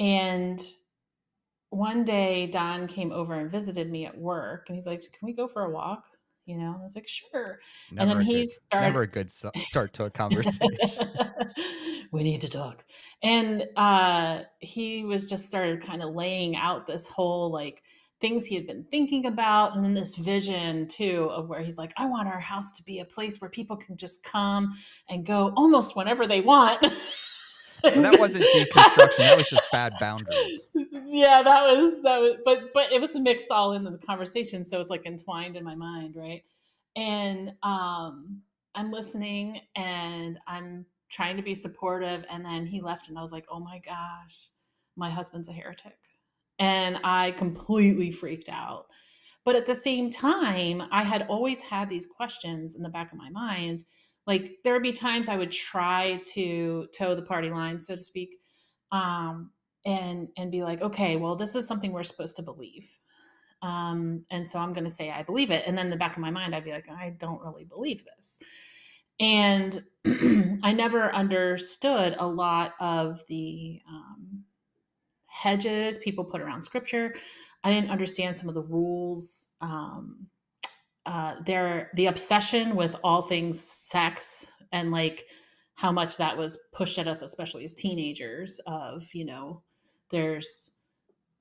And one day Don came over and visited me at work, and he's like, "Can we go for a walk?" I was like, "Sure." And then he Never started a good start to a conversation. we need to talk. And he was just started kind of laying out this whole like things he had been thinking about, and then this vision too of where he's like, I want our house to be a place where people can just come and go almost whenever they want. Well, And that just wasn't deconstruction. That was just bad boundaries. yeah, that was, but it was mixed all into the conversation, so it's like entwined in my mind, right? And I'm listening and I'm trying to be supportive, and then he left, and I was like, oh my gosh, my husband's a heretic, and I completely freaked out. But at the same time, I had always had these questions in the back of my mind. Like there would be times I would try to toe the party line, so to speak, um, and be like, okay, well, this is something we're supposed to believe, and so I'm going to say I believe it. And then in the back of my mind, I'd be like, I don't really believe this. And I never understood a lot of the hedges people put around scripture. I didn't understand some of the rules. The obsession with all things sex and like how much that was pushed at us, especially as teenagers. Of there's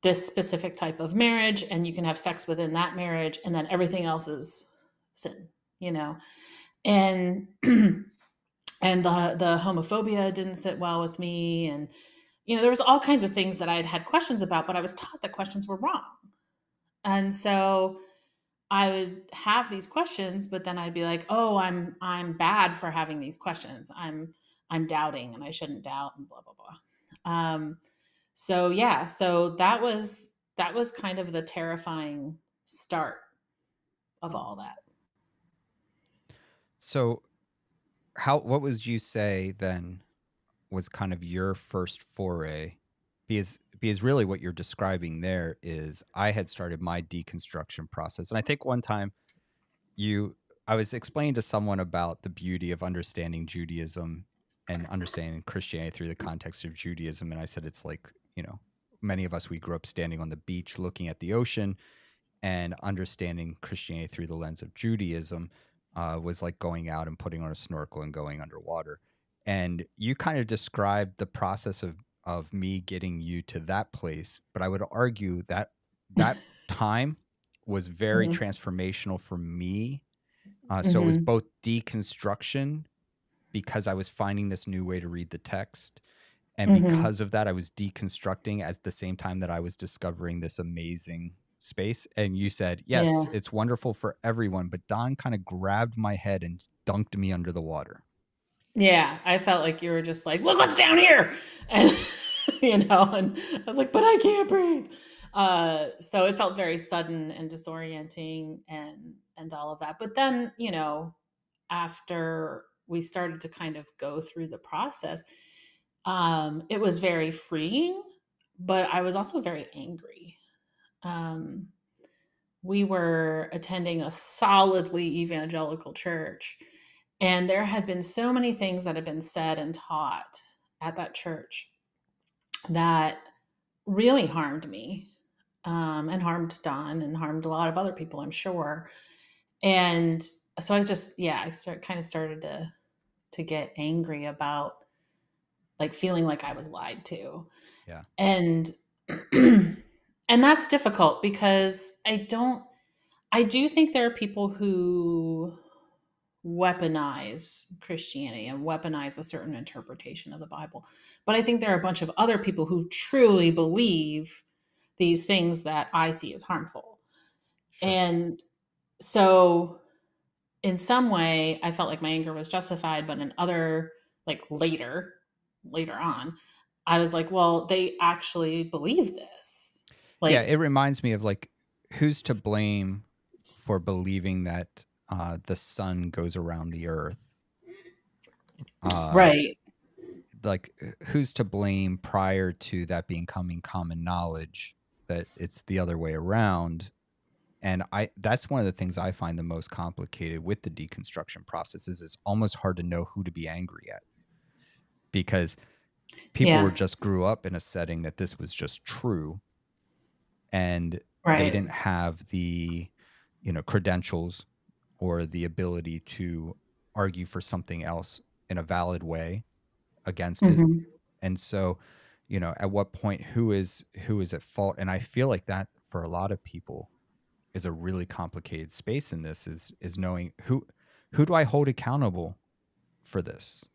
this specific type of marriage, and you can have sex within that marriage, and then everything else is sin. You know, and and the homophobia didn't sit well with me, and there was all kinds of things that I had questions about, but I was taught that questions were wrong. And so I would have these questions, but then I'd be like, "Oh, I'm bad for having these questions. I'm doubting, and I shouldn't doubt, and blah blah blah." So yeah, so that was kind of the terrifying start of all that. So, what would you say then was kind of your first foray? Because really what you're describing there is I had started my deconstruction process. And I think one time I was explaining to someone about the beauty of understanding Judaism and understanding Christianity through the context of Judaism. And I said, it's like, many of us, we grew up standing on the beach looking at the ocean, and understanding Christianity through the lens of Judaism was like going out and putting on a snorkel and going underwater. And you kind of described the process of me getting you to that place, but I would argue that that time was very Mhm. transformational for me. So it was Mhm. both deconstruction because I was finding this new way to read the text. And Mhm. because of that, I was deconstructing at the same time that I was discovering this amazing space. And you said, yes, Yeah. it's wonderful for everyone. But Don kind of grabbed my head and dunked me under the water. Yeah, I felt like you were just like, "Look what's down here," and and I was like, "But I can't breathe." So it felt very sudden and disorienting, and all of that. But then, after we started to kind of go through the process, it was very freeing, but I was also very angry. Um, we were attending a solidly evangelical church, and there had been so many things that had been said and taught at that church that really harmed me, and harmed Don and harmed a lot of other people, I'm sure. And so kind of started to get angry about like feeling like I was lied to. Yeah. And and that's difficult because I do think there are people who weaponize Christianity and weaponize a certain interpretation of the Bible. But I think there are a bunch of other people who truly believe these things that I see as harmful. Sure. And so in some way I felt like my anger was justified, but in other, like later on, I was like, well, they actually believe this. Yeah. It Like, reminds me of like, who's to blame for believing that the sun goes around the earth? Uh, right. like, who's to blame prior to that becoming common knowledge that it's the other way around? And that's one of the things I find the most complicated with the deconstruction process is it's almost hard to know who to be angry at, because People were Yeah. just grew up in a setting that this was just true, and they Right. didn't have the, credentials or the ability to argue for something else in a valid way against it. Hmm. And so, at what point who is at fault? And I feel like that for a lot of people is a really complicated space in this, is knowing who do I hold accountable for this?